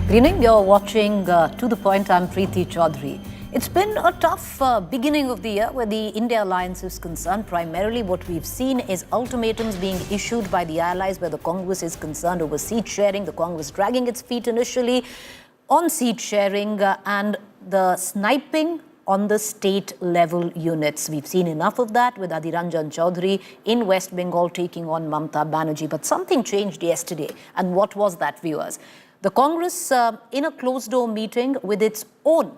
Good evening. You're watching To The Point. I'm Preeti Choudhry. It's been a tough beginning of the year where the India alliance is concerned. Primarily what we've seen is ultimatums being issued by the allies where the Congress is concerned over seat sharing. The Congress dragging its feet initially on seat sharing and the sniping on the state level units. We've seen enough of that with Adhir Ranjan Chowdhury in West Bengal taking on Mamata Banerjee. But something changed yesterday. And what was that, viewers? The Congress, in a closed-door meeting with its own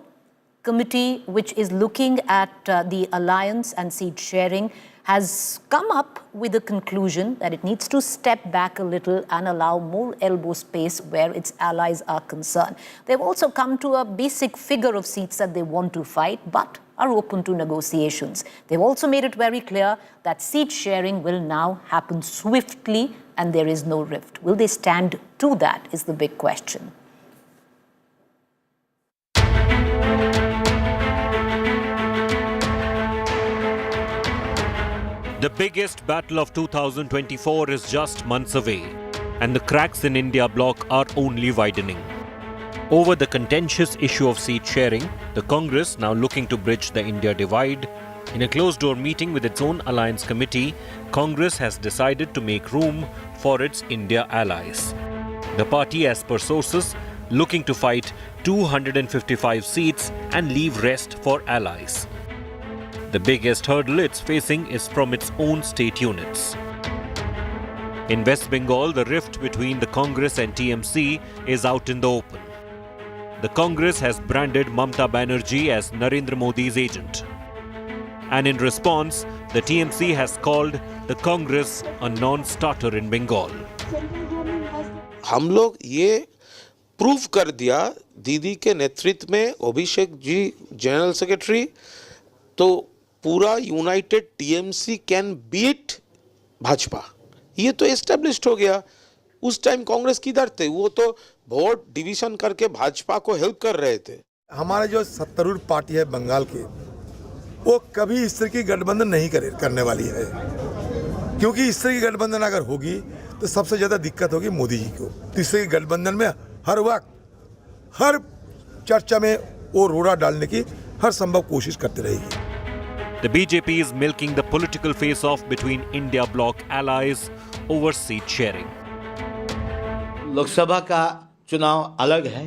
committee, which is looking at the alliance and seat sharing, has come up with a conclusion that it needs to step back a little and allow more elbow space where its allies are concerned. They've also come to a basic figure of seats that they want to fight, but are open to negotiations. They've also made it very clear that seat sharing will now happen swiftly and there is no rift. Will they stand to that is the big question. The biggest battle of 2024 is just months away, and the cracks in India Bloc are only widening. Over the contentious issue of seat sharing, the Congress, now looking to bridge the India divide, in a closed-door meeting with its own alliance committee, Congress has decided to make room for its India allies. The party, as per sources, looking to fight 255 seats and leave rest for allies. The biggest hurdle it's facing is from its own state units. In West Bengal, the rift between the Congress and TMC is out in the open. The Congress has branded Mamata Banerjee as Narendra Modi's agent. And in response, the TMC has called the Congress a non-starter in Bengal. हम लोग ये prove कर दिया दीदी के नेतृत्व में Abhishek ji general secretary तो पूरा united TMC can beat Bhajpa ये तो एस्टेब्लिश्ड हो गया उस टाइम कांग्रेस किधर थे वो तो वोट डिवीजन करके भाजपा को हेल्प कर रहे थे हमारे जो सत्तारूढ़ पार्टी है बंगाल की वो कभी इस तरह की गठबंधन नहीं करने वाली है क्योंकि इस तरह की गठबंधन अगर होगी तो सबसे ज्यादा दिक्कत होगी मोदी जी को तो इस तरह की गठबंधन में हर वक्त हर चर्चा में वो रोड़ा डालने की हर संभव कोशिश करते रहेगी The BJP is milking the political face-off between India Bloc allies over seat sharing. Lok Sabha का चुनाव अलग है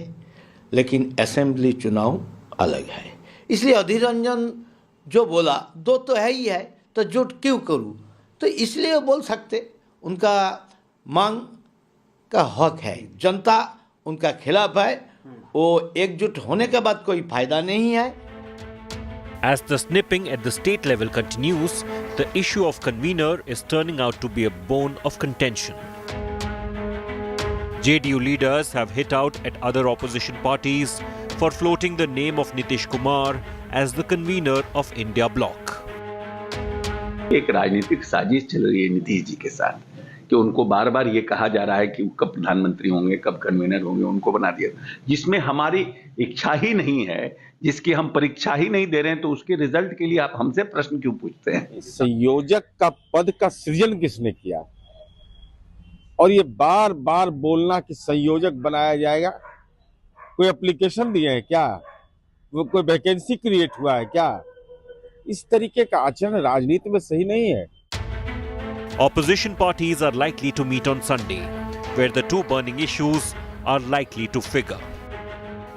लेकिन असेंबली चुनाव अलग है इसलिए अधीर रंजन जो बोला दो तो है ही है तो जुट क्यों करूं तो इसलिए बोल सकते उनका मांग का हक है जनता उनका खिलाफ है वो एकजुट होने के बाद कोई फायदा नहीं है As the snipping at the state level continues, the issue of convener is turning out to be a bone of contention. JDU leaders have hit out at other opposition parties for floating the name of Nitish Kumar as the convener of India Bloc. एक राजनीतिक साजिश चल रही है नीतीश जी के साथ कि उनको बार बार ये कहा जा रहा है कि कब प्रधानमंत्री होंगे कब कन्वीनर होंगे उनको बना दिया जिसमें हमारी इच्छा ही नहीं है जिसकी हम परीक्षा ही नहीं दे रहे हैं तो उसके रिजल्ट के लिए आप हमसे प्रश्न क्यों पूछते हैं संयोजक का पद का सृजन किसने किया और ये बार बार बोलना कि संयोजक बनाया जाएगा कोई एप्लीकेशन दिए हैं क्या वो कोई वैकेंसी क्रिएट हुआ है क्या इस तरीके का आचरण राजनीति में सही नहीं है Opposition parties are likely to meet on Sunday, where the two burning issues are likely to figure.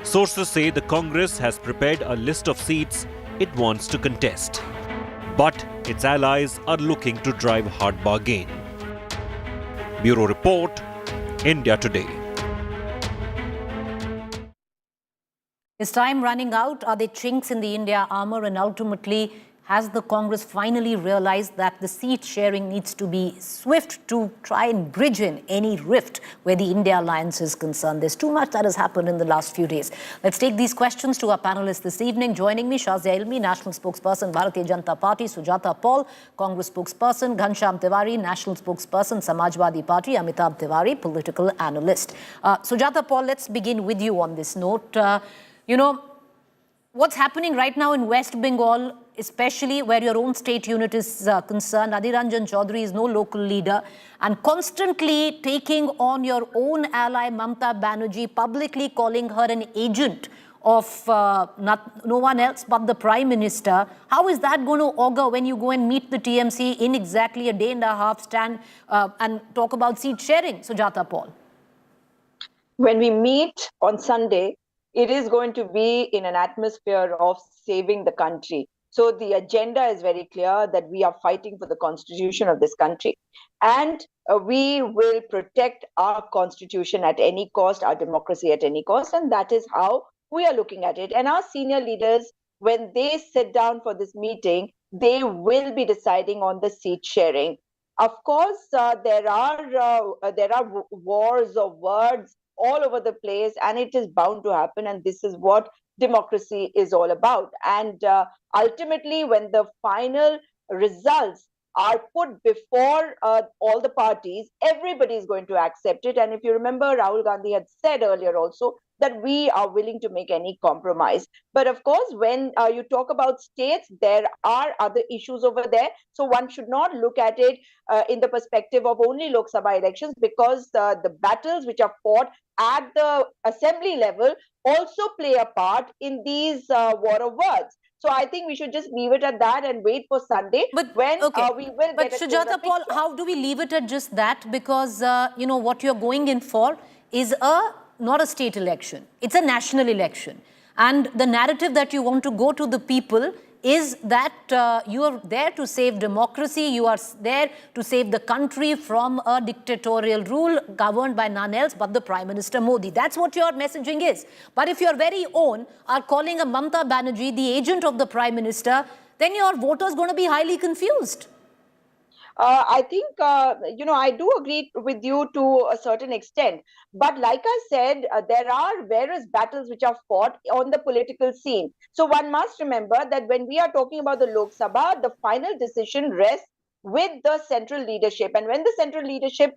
Sources say the Congress has prepared a list of seats it wants to contest. But its allies are looking to drive hard bargain. Bureau Report, India Today. Is time running out? Are there chinks in the India armor? And ultimately, has the Congress finally realized that the seat sharing needs to be swift to try and bridge in any rift where the India alliance is concerned? There's too much that has happened in the last few days. Let's take these questions to our panelists this evening. Joining me, Shazia Ilmi, National Spokesperson, Bharatiya Janata Party, Sujata Paul, Congress Spokesperson, Ghanshyam Tiwari, National Spokesperson, Samajwadi Party, Amitabh Tiwari, Political Analyst. Sujata Paul, let's begin with you on this note. What's happening right now in West Bengal especially where your own state unit is concerned. Adhir Ranjan Chowdhury is no local leader, and constantly taking on your own ally Mamata Banerjee, publicly calling her an agent of no one else but the Prime Minister. How is that going to augur when you go and meet the TMC in exactly a day and a half stand and talk about seat sharing, Sujata Paul? When we meet on Sunday, it is going to be in an atmosphere of saving the country. So the agenda is very clear that we are fighting for the constitution of this country. And we will protect our constitution at any cost, our democracy at any cost. And that is how we are looking at it. And our senior leaders, when they sit down for this meeting, they will be deciding on the seat sharing. Of course, there are wars of words all over the place, and it is bound to happen. And this is what democracy is all about. And ultimately, when the final results are put before all the parties, everybody is going to accept it. And if you remember, Rahul Gandhi had said earlier also that we are willing to make any compromise. But of course, when you talk about states, there are other issues over there. So one should not look at it in the perspective of only Lok Sabha elections, because the battles which are fought at the assembly level also play a part in these war of words. So I think we should just leave it at that and wait for Sunday, when we will But get a Sujata Paul, how do we leave it at just that? Because, you know, what you're going in for is not a state election. It's a national election. And the narrative that you want to go to the people is that you are there to save democracy, you are there to save the country from a dictatorial rule governed by none else but the Prime Minister Modi. That's what your messaging is. But if your very own are calling a Mamata Banerjee the agent of the Prime Minister, then your voters going to be highly confused. I think, I do agree with you to a certain extent. But like I said, there are various battles which are fought on the political scene. So one must remember that when we are talking about the Lok Sabha, the final decision rests with the central leadership. And when the central leadership,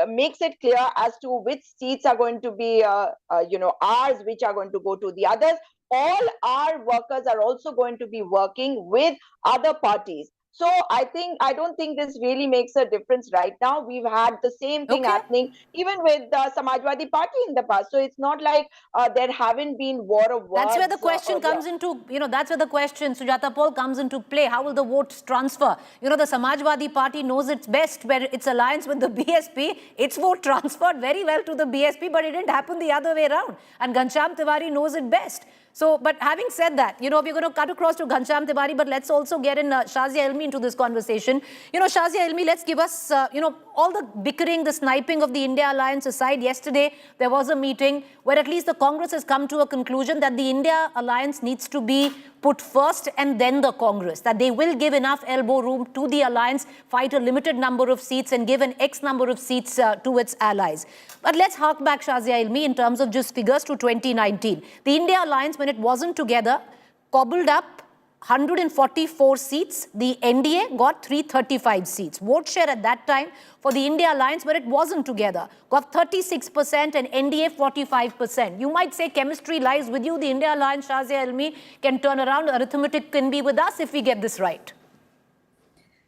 makes it clear as to which seats are going to be, ours, which are going to go to the others, all our workers are also going to be working with other parties. So I don't think this really makes a difference right now. We've had the same thing happening even with the Samajwadi Party in the past. So it's not like there haven't been war of words. That's where the question comes into, that's where the question, Sujata Paul, comes into play. How will the votes transfer? The Samajwadi Party knows it's best where its alliance with the BSP, its vote transferred very well to the BSP, but it didn't happen the other way around. And Ghanshyam Tiwari knows it best. So, but having said that, we're going to cut across to Ghanshyam Tiwari, but let's also get in Shazia Ilmi into this conversation. Shazia Ilmi, let's give us, all the bickering, the sniping of the India alliance aside. Yesterday, there was a meeting where at least the Congress has come to a conclusion that the India alliance needs to be put first and then the Congress, that they will give enough elbow room to the alliance, fight a limited number of seats and give an X number of seats to its allies. But let's hark back, Shazia Ilmi, in terms of just figures to 2019. The India alliance, when it wasn't together, cobbled up 144 seats. The NDA got 335 seats. Vote share at that time for the India alliance, where it wasn't together, got 36% and NDA 45%. You might say chemistry lies with you. The India alliance, Shazia Ilmi, can turn around. Arithmetic can be with us if we get this right.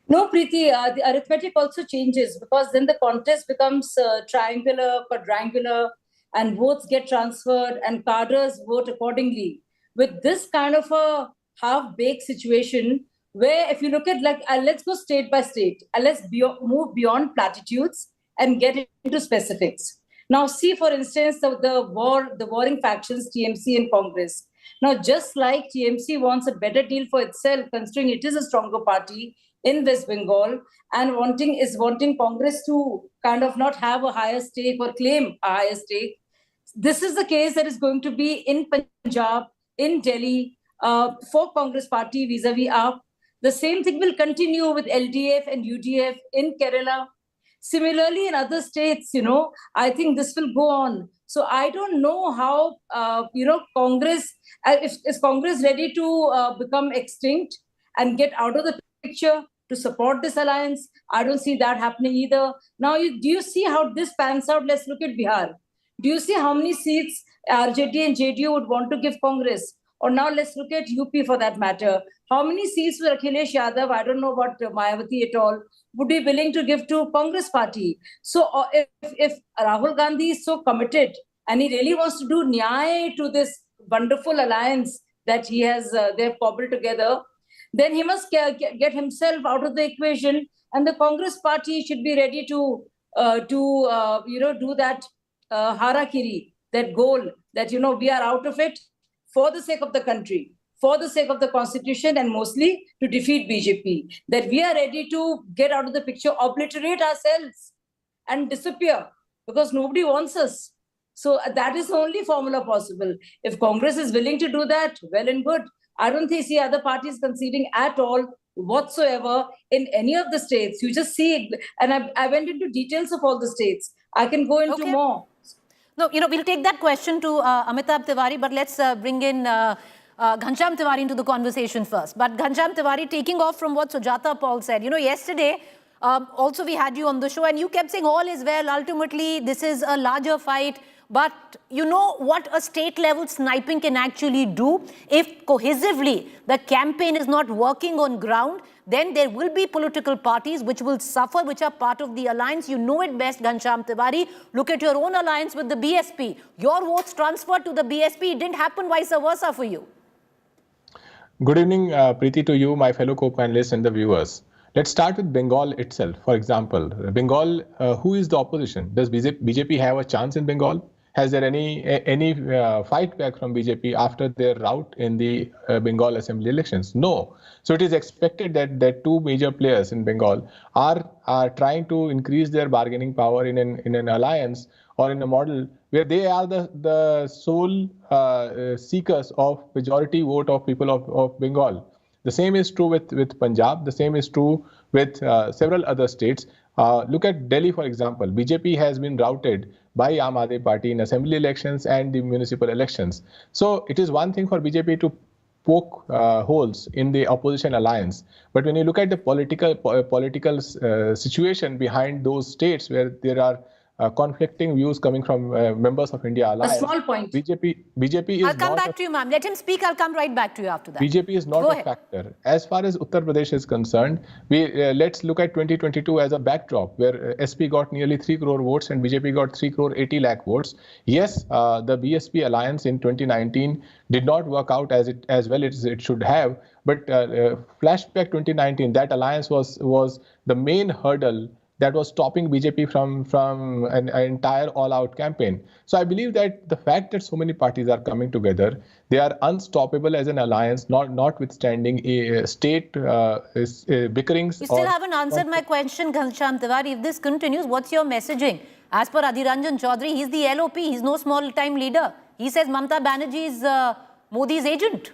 No, Preeti, the arithmetic also changes, because then the contest becomes triangular, quadrangular, and votes get transferred and cadres vote accordingly. With this kind of a half-baked situation, where if you look at, like, let's go state by state, and let's move beyond platitudes and get into specifics. Now, see, for instance, the warring factions, TMC and Congress. Now, just like TMC wants a better deal for itself, considering it is a stronger party in West Bengal, and wanting Congress to kind of not have a higher stake or claim a higher stake. This is the case that is going to be in Punjab, in Delhi, for Congress party vis-a-vis AAP. The same thing will continue with LDF and UDF in Kerala. Similarly, in other states, I think this will go on. So I don't know how, Congress, is Congress ready to become extinct and get out of the picture to support this alliance? I don't see that happening either. Now, do you see how this pans out? Let's look at Bihar. Do you see how many seats RJD and JDU would want to give Congress? Or now let's look at UP for that matter. How many seats will Akhilesh Yadav, I don't know about Mayawati at all, would be willing to give to Congress party? So if Rahul Gandhi is so committed and he really wants to do nyay to this wonderful alliance that he has, they've cobbled together, then he must get himself out of the equation, and the Congress party should be ready to do that harakiri, that goal that, we are out of it for the sake of the country, for the sake of the constitution, and mostly to defeat BJP. That we are ready to get out of the picture, obliterate ourselves and disappear because nobody wants us. So that is the only formula possible. If Congress is willing to do that, well and good. I don't see other parties conceding at all whatsoever in any of the states. You just see it. And I went into details of all the states. I can go into more. No, we'll take that question to Amitabh Tiwari, but let's bring in Ghanshyam Tiwari into the conversation first. But Ghanshyam Tiwari, taking off from what Sujata Paul said, yesterday, also we had you on the show and you kept saying all is well. Ultimately, this is a larger fight. But you know what a state-level sniping can actually do? If cohesively the campaign is not working on ground, then there will be political parties which will suffer, which are part of the alliance. You know it best, Ghanshyam Tiwari. Look at your own alliance with the BSP. Your votes transferred to the BSP. It didn't happen vice versa for you. Good evening, Preeti, to you, my fellow co-panelists and the viewers. Let's start with Bengal itself. For example, Bengal, who is the opposition? Does BJP have a chance in Bengal? Has there any fight back from BJP after their rout in the Bengal Assembly elections? No. So it is expected that two major players in Bengal are trying to increase their bargaining power in an alliance or in a model where they are the sole seekers of majority vote of people of Bengal. The same is true with Punjab. The same is true with several other states. Look at Delhi, for example. BJP has been routed by Aam Aadmi Party in assembly elections and the municipal elections. So it is one thing for BJP to poke holes in the opposition alliance. But when you look at the political situation behind those states where there are conflicting views coming from members of India Alliance. A small point. BJP is I'll come back to you, ma'am. Let him speak. I'll come right back to you after that. BJP is not a factor. As far as Uttar Pradesh is concerned, let's look at 2022 as a backdrop where SP got nearly 3 crore votes and BJP got 3 crore 80 lakh votes. Yes, the BSP alliance in 2019 did not work out as well as it should have. But flashback 2019, that alliance was the main hurdle that was stopping BJP from an entire all-out campaign. So I believe that the fact that so many parties are coming together, they are unstoppable as an alliance, notwithstanding state bickerings. You still haven't answered my question, Ghanshyam Tiwari. If this continues, what's your messaging? As per Adhir Ranjan Chowdhury, he's the LOP. He's no small-time leader. He says Mamata Banerjee is Modi's agent.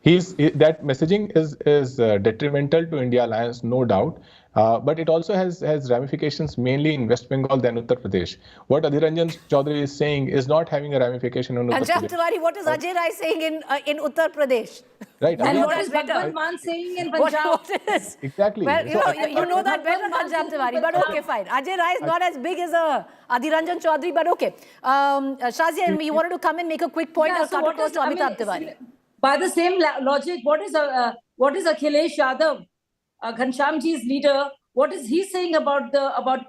That messaging is detrimental to India Alliance, no doubt. But it also has ramifications mainly in West Bengal than Uttar Pradesh. What Adhir Ranjan Chowdhury is saying is not having a ramification on Uttar Pradesh. Tiwari, what is Ajay Rai saying in Uttar Pradesh? Right. And what is Bhagwan Maan saying in Punjab? What is? Exactly. Well, you know that better, Ghanshyam Tiwari, but okay, fine. Ajay Rai is not as big as Adhir Ranjan Chowdhury, but okay. Shazia, you wanted to come and make a quick point. I'll cut across to Amitabh Tiwari. By the same logic, what is Akhilesh Yadav, Ghanshyamji's leader? What is he saying about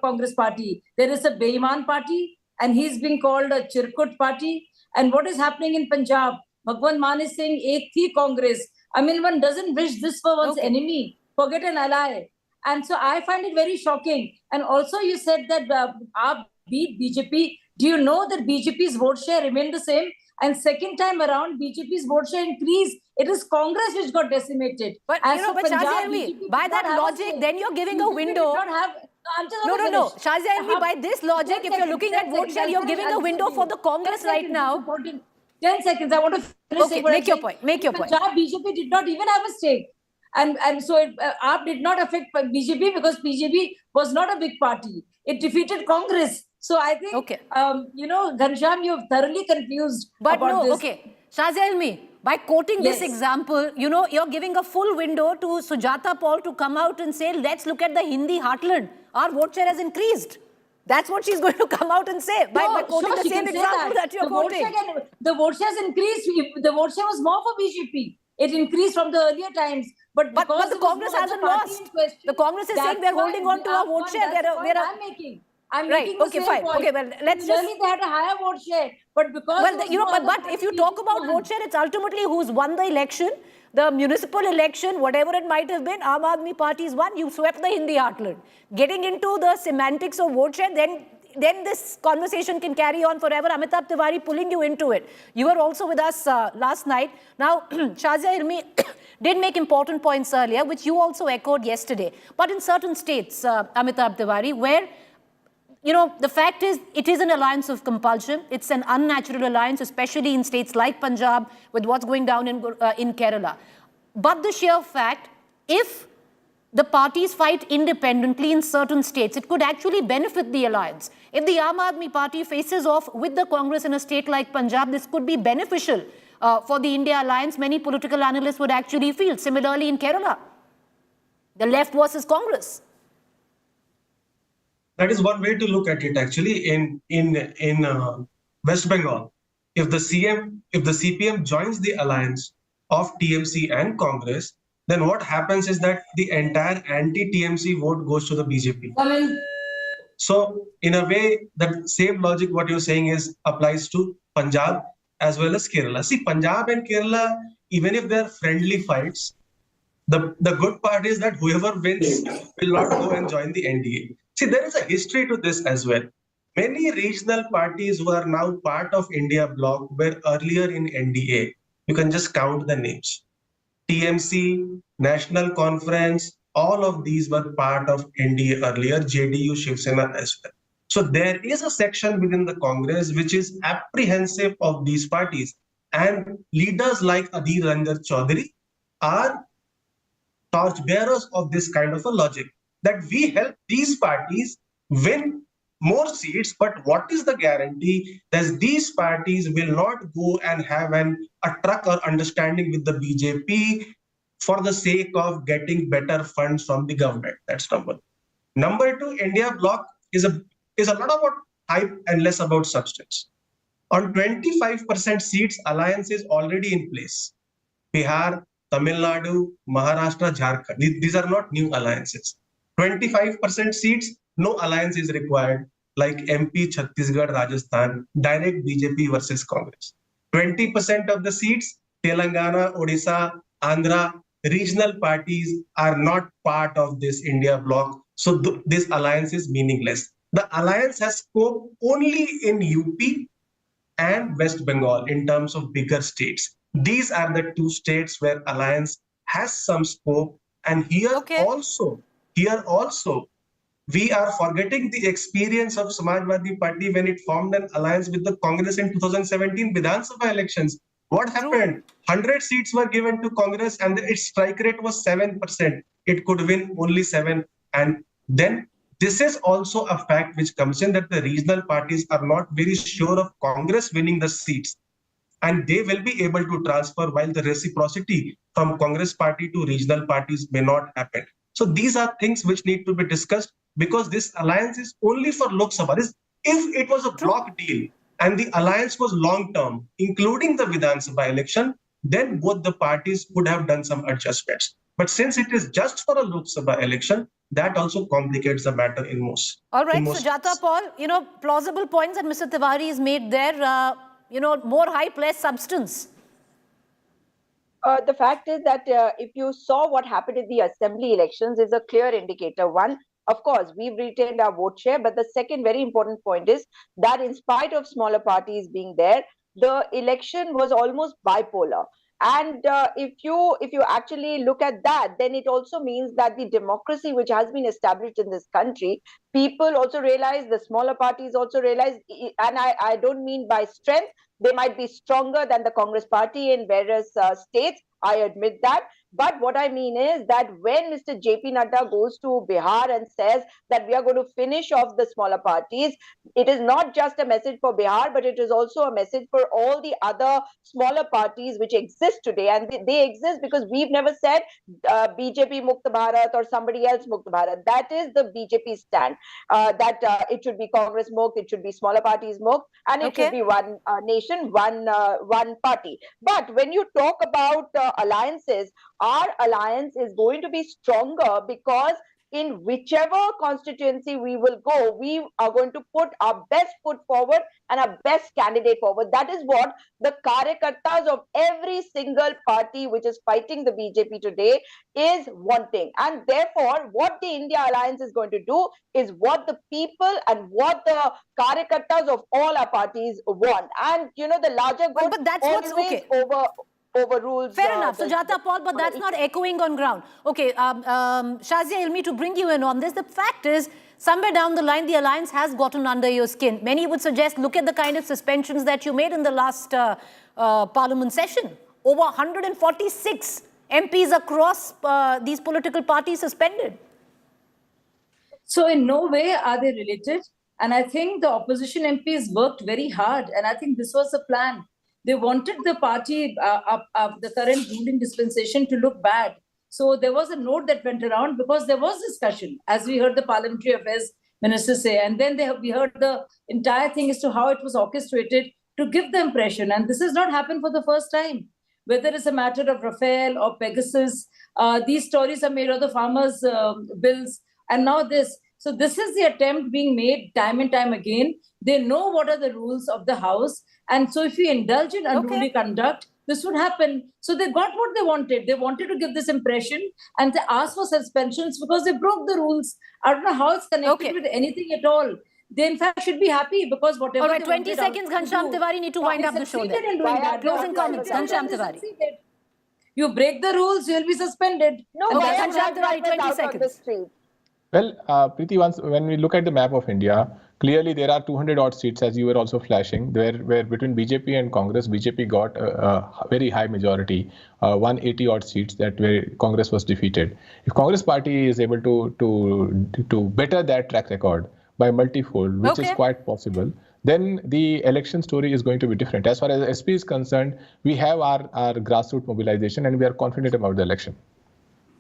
Congress party? There is a Beiman party, and he's being called a Chirkut party. And what is happening in Punjab? Bhagwan Maan is saying Ek Thi Congress. I mean, one doesn't wish this for one's enemy. Forget an ally. And so I find it very shocking. And also, you said that AAP beat BJP. Do you know that BJP's vote share remained the same? And second time around, BJP's vote share increased. It is Congress which got decimated. But Shazia, by that logic, then you're giving a window. No. Shazia, by this logic, if you're looking at vote share, you're giving a window for the Congress right now. 10 seconds. I want to finish. Okay, make your point. Make your point. Punjab BJP did not even have a stake. And so AAP did not affect BJP because BJP was not a big party. It defeated Congress. So I think, Ghanshyam, you've thoroughly confused about this. Okay. Shazia, by quoting this example, you're giving a full window to Sujata Paul to come out and say, let's look at the Hindi heartland. Our vote share has increased. That's what she's going to come out and say by quoting sure, the she same can say example that you're quoting. The vote share has increased. The vote share was more for BJP. It increased from the earlier times. But the because Congress hasn't lost. The Congress is saying we're holding on to our vote share. I'm making. I'm making the same point. Okay, well, let's just... Clearly, they had a higher vote share. But because... Well, but if you talk about vote share, it's ultimately who's won the election. The municipal election, whatever it might have been, Aam Aadmi Party's won. You swept the Hindi heartland. Getting into the semantics of vote share, then this conversation can carry on forever. Amitabh Tiwari pulling you into it. You were also with us last night. Now, Shazia Irmi did make important points earlier, which you also echoed yesterday. But in certain states, Amitabh Tiwari, where, the fact is, it is an alliance of compulsion. It's an unnatural alliance, especially in states like Punjab, with what's going down in Kerala. But the sheer fact, if the parties fight independently in certain states, it could actually benefit the alliance. If the Aam Aadmi Party faces off with the Congress in a state like Punjab, this could be beneficial for the India alliance. Many political analysts would actually feel. Similarly in Kerala, the left versus Congress. That is one way to look at it. Actually, in West Bengal, if the CPM joins the alliance of TMC and Congress, then what happens is that the entire anti-TMC vote goes to the BJP. So in a way, that same logic what you're saying is applies to Punjab as well as Kerala. See, Punjab and Kerala, even if they're friendly fights, the good part is that whoever wins will not go and join the NDA. See, there is a history to this as well. Many regional parties who are now part of India Bloc were earlier in NDA. You can just count the names. TMC, National Conference, all of these were part of NDA earlier, JDU, Shiv Sena as well. So there is a section within the Congress which is apprehensive of these parties. And leaders like Adhir Ranjan Chowdhury are torchbearers of this kind of a logic, that we help these parties win more seats, but what is the guarantee that these parties will not go and have a truck or understanding with the BJP for the sake of getting better funds from the government? That's number one. Number two, India Bloc is a lot about hype and less about substance. On 25% seats, alliance is already in place. Bihar, Tamil Nadu, Maharashtra, Jharkhand. These are not new alliances. 25% seats, no alliance is required, like MP, Chhattisgarh, Rajasthan, direct BJP versus Congress. 20% of the seats, Telangana, Odisha, Andhra, regional parties are not part of this India Bloc. So this alliance is meaningless. The alliance has scope only in UP and West Bengal in terms of bigger states. These are the two states where alliance has some scope. And here also, we are forgetting the experience of Samajwadi Party when it formed an alliance with the Congress in 2017 Vidhan Sabha elections. What happened? 100 seats were given to Congress and its strike rate was 7%. It could win only 7. And then this is also a fact which comes in, that the regional parties are not very sure of Congress winning the seats. And they will be able to transfer, while the reciprocity from Congress party to regional parties may not happen. So these are things which need to be discussed, because this alliance is only for Lok Sabha. If it was a block deal and the alliance was long-term, including the Vidhan Sabha election, then both the parties would have done some adjustments. But since it is just for a Lok Sabha election, that also complicates the matter in most. All right, Sujata Paul, plausible points that Mr. Tiwari has made there. More hype, less substance. The fact is that if you saw what happened in the assembly elections is a clear indicator. One, of course, we've retained our vote share, but the second very important point is that in spite of smaller parties being there, the election was almost bipolar. And if you actually look at that, then it also means that the democracy which has been established in this country, people also realize, the smaller parties also realize, and I don't mean by strength, they might be stronger than the Congress party in various states, I admit that. But what I mean is that when Mr. JP Nadda goes to Bihar and says that we are going to finish off the smaller parties, it is not just a message for Bihar, but it is also a message for all the other smaller parties which exist today. And they exist because we've never said BJP Mukt Bharat or somebody else Mukt Bharat. That is the BJP stand, that it should be Congress Mukt, it should be smaller parties Mukt, and it should be one nation, one party. But when you talk about alliances, our alliance is going to be stronger because in whichever constituency we will go, we are going to put our best foot forward and our best candidate forward. That is what the karyakartas of every single party which is fighting the BJP today is wanting. And therefore, what the India Alliance is going to do is what the people and what the karyakartas of all our parties want. And, you know, the larger good but that's what's okay. Overrules. Fair enough, Sujata Paul, but that's not echoing on ground. Okay, Shazia Ilmi, to bring you in on this, the fact is, somewhere down the line, the alliance has gotten under your skin. Many would suggest, look at the kind of suspensions that you made in the last parliament session. Over 146 MPs across these political parties suspended. So in no way are they related. And I think the opposition MPs worked very hard. And I think this was the plan. They wanted the party, the current ruling dispensation, to look bad. So there was a note that went around because there was discussion, as we heard the Parliamentary Affairs Minister say. And then we heard the entire thing as to how it was orchestrated to give the impression. And this has not happened for the first time. Whether it's a matter of Rafale or Pegasus, these stories are made of the farmers' bills. And now this. So this is the attempt being made time and time again. They know what are the rules of the House. And so if we indulge in unruly conduct, this would happen. So they got what they wanted. They wanted to give this impression and they asked for suspensions because they broke the rules. I don't know how it's connected with anything at all. They in fact should be happy because whatever. All right, 20 seconds, Ghanshyam Tiwari, need to wind up the show then. Closing comments, Ghanshyam Tiwari. You break the rules, you'll be suspended. No, Ghanshyam Tiwari, 20 seconds. Well, Preeti, when we look at the map of India, clearly there are 200 odd seats, as you were also flashing, where between BJP and Congress, BJP got a very high majority, 180 odd seats that where Congress was defeated. If Congress party is able to better that track record by multifold, which is quite possible, then the election story is going to be different. As far as SP is concerned, we have our grassroots mobilization and we are confident about the election.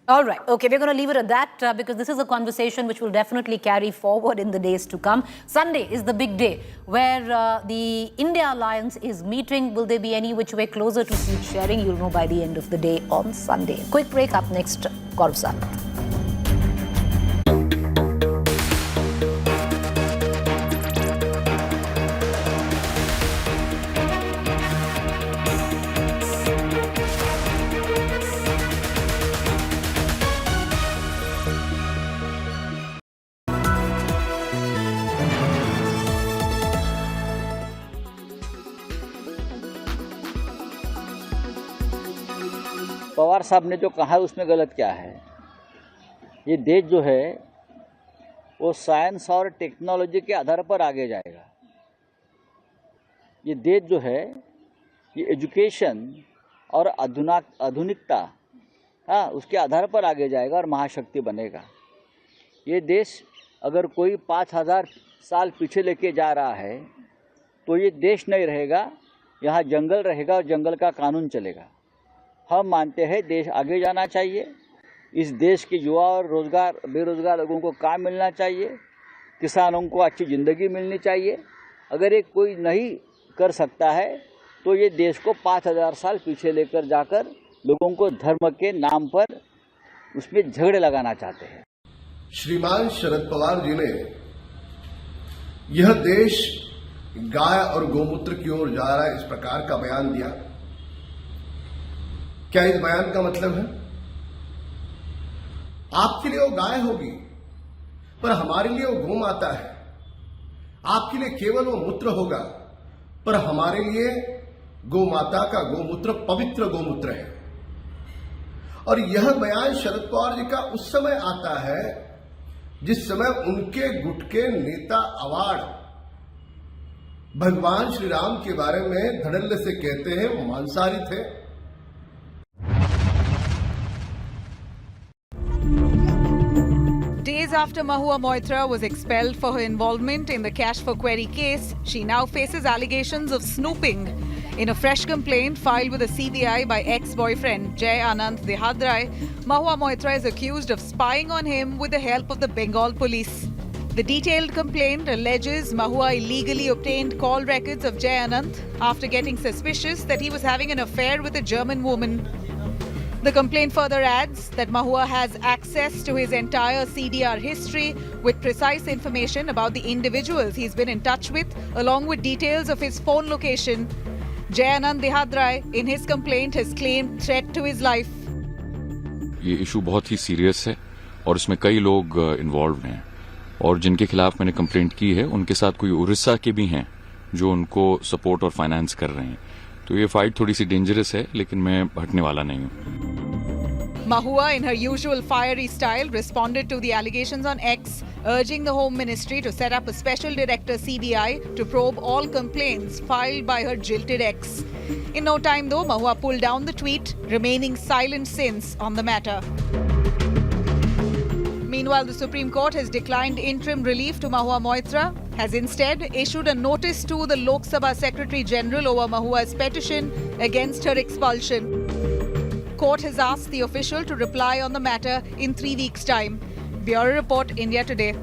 All right. Okay, we're going to leave it at that because this is a conversation which will definitely carry forward in the days to come. Sunday is the big day where the India Alliance is meeting. Will there be any which way closer to seat sharing? You'll know by the end of the day on Sunday. Quick break. Up next, Gaurav Sawant. Pawar साहब ने जो कहा है उसमें गलत क्या है? ये देश जो है वो साइंस और टेक्नोलॉजी के आधार पर आगे जाएगा। ये देश जो है ये एजुकेशन और आधुनिकता उसके आधार पर आगे जाएगा और महाशक्ति बनेगा। ये देश अगर कोई 5000 साल पीछे लेके जा रहा है तो ये देश नहीं रहेगा, यहाँ जंगल रहेगा और जंगल का कानून चलेगा। हम मानते हैं देश आगे जाना चाहिए, इस देश के युवा और बेरोजगार लोगों को काम मिलना चाहिए, किसानों को अच्छी ज़िंदगी मिलनी चाहिए। अगर ये कोई नहीं कर सकता है तो ये देश को 5000 साल पीछे लेकर जाकर लोगों को धर्म के नाम पर उसमें झगड़े लगाना चाहते हैं। श्रीमान शरद पवार जी ने यह देश गाय और गोमूत्र की ओर जा रहा है इस प्रकार का बयान दिया। क्या इस बयान का मतलब है आपके लिए वो गाय होगी पर हमारे लिए वो गौ माता है, आपके लिए केवल वो मूत्र होगा पर हमारे लिए गौ माता का गोमूत्र पवित्र गोमूत्र है। और यह बयान शरद पवार जी का उस समय आता है जिस समय उनके गुट के नेता अवार्ड भगवान श्री राम के बारे में धड़ल्ले से कहते हैं वो मांसाहारी थे। days after Mahua Moitra was expelled for her involvement in the cash for query case, she now faces allegations of snooping. In a fresh complaint filed with the CBI by ex-boyfriend Jai Anand Dehadrai, Mahua Moitra is accused of spying on him with the help of the Bengal police. The detailed complaint alleges Mahua illegally obtained call records of Jai Anand after getting suspicious that he was having an affair with a German woman. The complaint further adds that Mahua has access to his entire CDR history with precise information about the individuals he's been in touch with, along with details of his phone location. Jai Anand Dehadrai, in his complaint, has claimed threat to his life. ये issue बहुत ही serious है और इसमें कई लोग involve हैं और जिनके खिलाफ मैंने कंप्लेंट की है उनके साथ कोई उड़ीसा के भी हैं जो उनको सपोर्ट और फाइनेंस कर रहे हैं. तो ये फाइट थोड़ी सी डेंजरस है लेकिन मैं हटने वाला नहीं हूँ. Mahua, in her usual fiery style, responded to the allegations on X, urging the Home Ministry to set up a special director CBI to probe all complaints filed by her jilted ex. In no time, though, Mahua pulled down the tweet, remaining silent since on the matter. Meanwhile, the Supreme Court has declined interim relief to Mahua Moitra, has instead issued a notice to the Lok Sabha Secretary General over Mahua's petition against her expulsion. Court has asked the official to reply on the matter in 3 weeks' time. Bureau Report, India Today.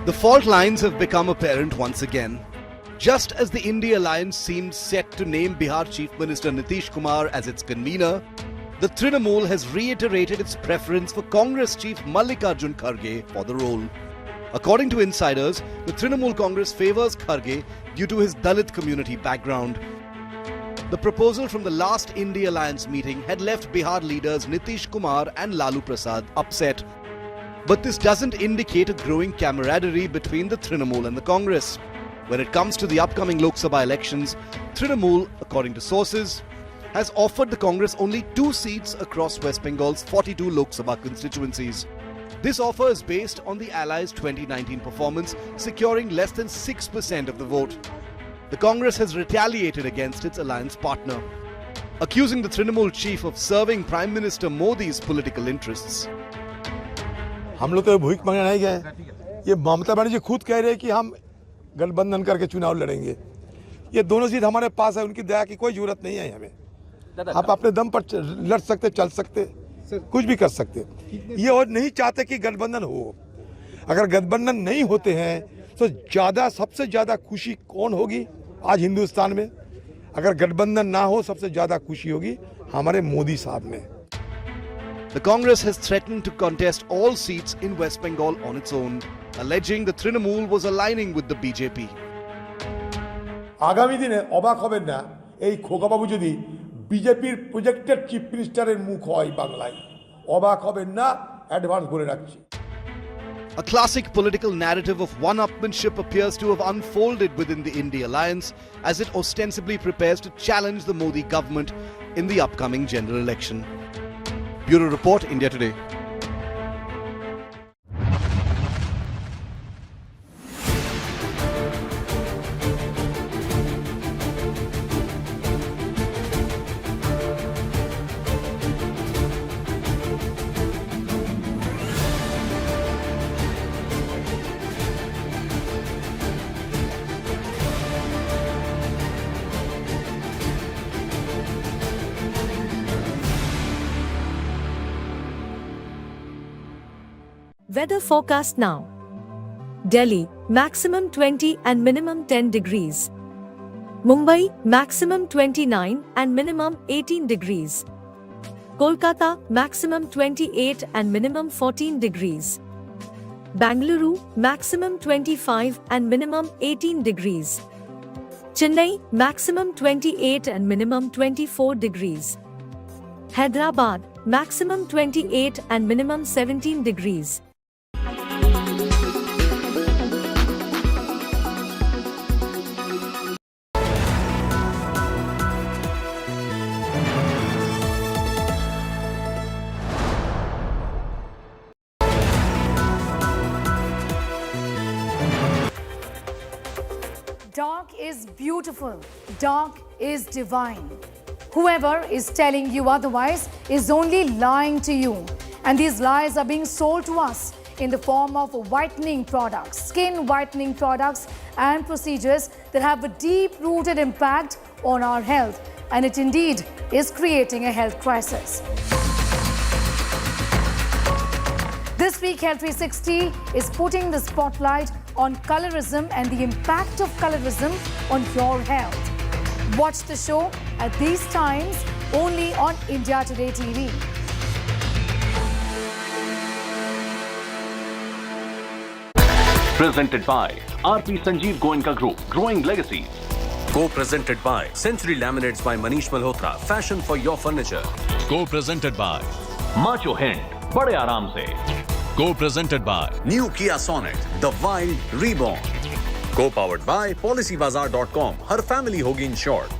The fault lines have become apparent once again. Just as the India Alliance seemed set to name Bihar Chief Minister Nitish Kumar as its convener, the Trinamool has reiterated its preference for Congress Chief Mallikarjun Kharge for the role. According to insiders, the Trinamool Congress favours Kharge due to his Dalit community background. The proposal from the last India Alliance meeting had left Bihar leaders Nitish Kumar and Lalu Prasad upset. But this doesn't indicate a growing camaraderie between the Trinamool and the Congress. When it comes to the upcoming Lok Sabha elections, Trinamool, according to sources, has offered the Congress only 2 seats across West Bengal's 42 Lok Sabha constituencies. This offer is based on the Allies' 2019 performance, securing less than 6% of the vote. The Congress has retaliated against its alliance partner, accusing the Trinamool chief of serving Prime Minister Modi's political interests. हम लोग तो भूख मांगने नहीं गए. ये ममता बनर्जी खुद कह रहे हैं कि हम गठबंधन करके चुनाव लड़ेंगे. ये दोनों सीट हमारे पास है, उनकी दया की कोई जरूरत नहीं है हमें. आप अपने दम पर लड़ सकते, चल सकते, कुछ भी कर सकते. ये और नहीं चाहते कि गठबंधन हो. अगर गठबंधन नहीं होते हैं तो सबसे ज्यादा खुशी कौन होगी आज हिंदुस्तान में? अगर गठबंधन ना हो सबसे ज्यादा खुशी होगी हमारे मोदी साहब में. The Congress has threatened to contest all seats in West Bengal on its own, alleging the Trinamool was aligning with the BJP. আগামী দিনে অবাক হবেন না এই খোকাবাবু যদি বিজেপির প্রজেক্টেড চিফ মিনিস্টারের মুখ হয় বাংলায়. অবাক হবেন না, অ্যাডভান্স বলে রাখছি. A classic political narrative of one-upmanship appears to have unfolded within the India Alliance as it ostensibly prepares to challenge the Modi government in the upcoming general election. Bureau Report, India Today. Weather forecast now. Delhi, maximum 20 and minimum 10 degrees. Mumbai, maximum 29 and minimum 18 degrees. Kolkata, maximum 28 and minimum 14 degrees. Bangalore, maximum 25 and minimum 18 degrees. Chennai, maximum 28 and minimum 24 degrees. Hyderabad, maximum 28 and minimum 17 degrees. Dark is beautiful. Dark is divine. Whoever is telling you otherwise is only lying to you. And these lies are being sold to us in the form of whitening products, skin whitening products and procedures that have a deep-rooted impact on our health. And it indeed is creating a health crisis. This week, Health 360 is putting the spotlight on colorism and the impact of colorism on your health. Watch the show at these times only on India Today TV. Presented by RP Sanjeev Goenka Group, Growing Legacies. Co-presented by Century Laminates by Manish Malhotra, Fashion for your furniture. Co-presented by Macho Hind, Bade Aaram Se. Co-presented by New Kia Sonet, The Wild Reborn. Co-powered by PolicyBazaar.com, Har family hogi insured.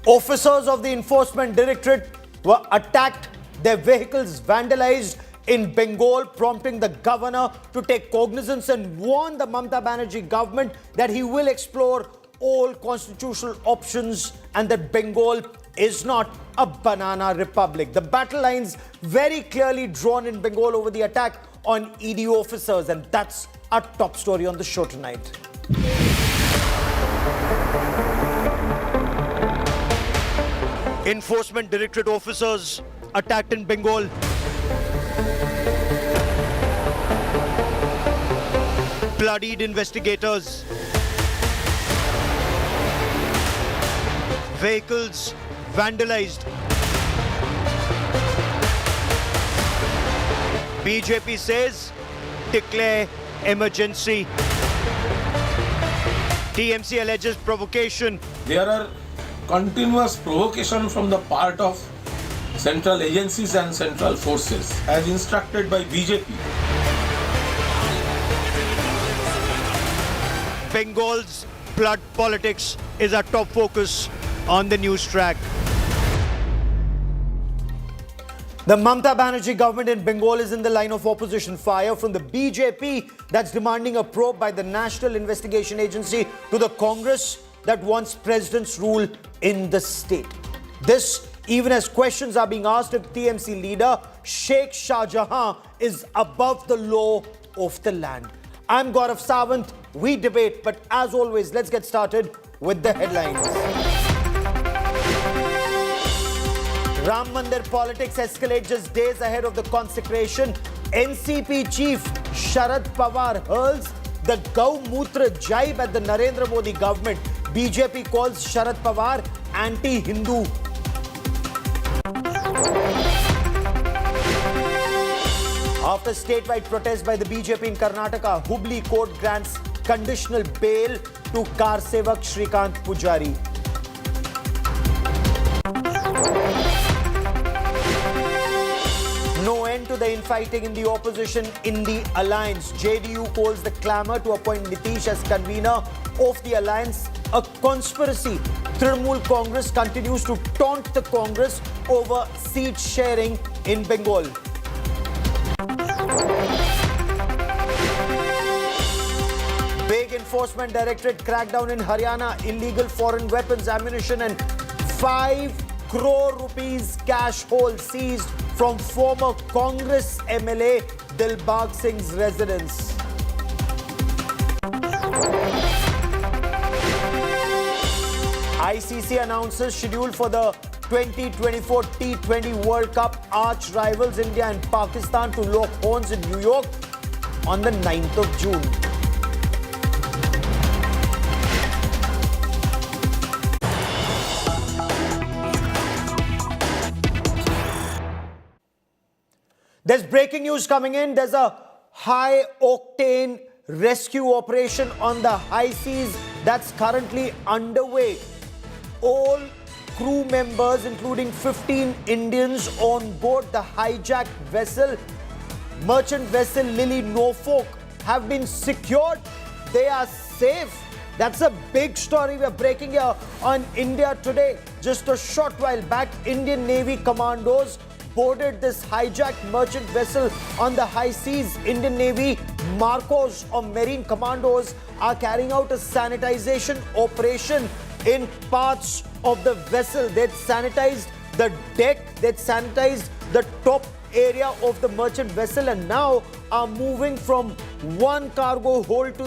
Officers of the Enforcement Directorate were attacked, their vehicles vandalized in Bengal, prompting the governor to take cognizance and warn the Mamata Banerjee government that he will explore all constitutional options and that Bengal is not a banana republic. The battle lines very clearly drawn in Bengal over the attack on ED officers, and that's our top story on the show tonight. Enforcement Directorate officers attacked in Bengal. Bloodied investigators. Vehicles vandalized. BJP says declare emergency. TMC alleges provocation. There are continuous provocation from the part of central agencies and central forces as instructed by BJP. Bengal's blood politics is our top focus on the news track. The Mamata Banerjee government in Bengal is in the line of opposition fire from the BJP that's demanding a probe by the National Investigation Agency to the Congress that wants president's rule in the state. This even as questions are being asked if TMC leader Sheikh Shah Jahan is above the law of the land. I'm Gaurav Sawant. We debate, but as always, let's get started with the headlines. Ram Mandir politics escalate just days ahead of the consecration. NCP chief Sharad Pawar hurls the Gau Mutra jibe at the Narendra Modi government. BJP calls Sharad Pawar anti-Hindu. After statewide protest by the BJP in Karnataka, Hubli court grants conditional bail to car sevak Shrikant Pujari. No end to the infighting in the opposition in the alliance. JDU calls the clamour to appoint Nitish as convener of the alliance a conspiracy. Trinamool Congress continues to taunt the Congress over seat sharing in Bengal. Big Enforcement Directorate crackdown in Haryana. Illegal foreign weapons, ammunition and 5 crore rupees cash haul seized from former Congress MLA Dilbag Singh's residence. ICC announces schedule for the 2024 T20 World Cup. Arch rivals India and Pakistan to lock horns in New York on the 9th of June. There's breaking news coming in. There's a high-octane rescue operation on the high seas that's currently underway. All crew members, including 15 Indians on board the hijacked vessel, merchant vessel Lily Norfolk, have been secured. They are safe. That's a big story we're breaking here on India Today. Just a short while back, Indian Navy commandos boarded this hijacked merchant vessel on the high seas. Indian Navy Marcos or Marine Commandos are carrying out a sanitization operation in parts of the vessel. They'd sanitized the deck, they'd sanitized the top area of the merchant vessel, and now are moving from one cargo hold to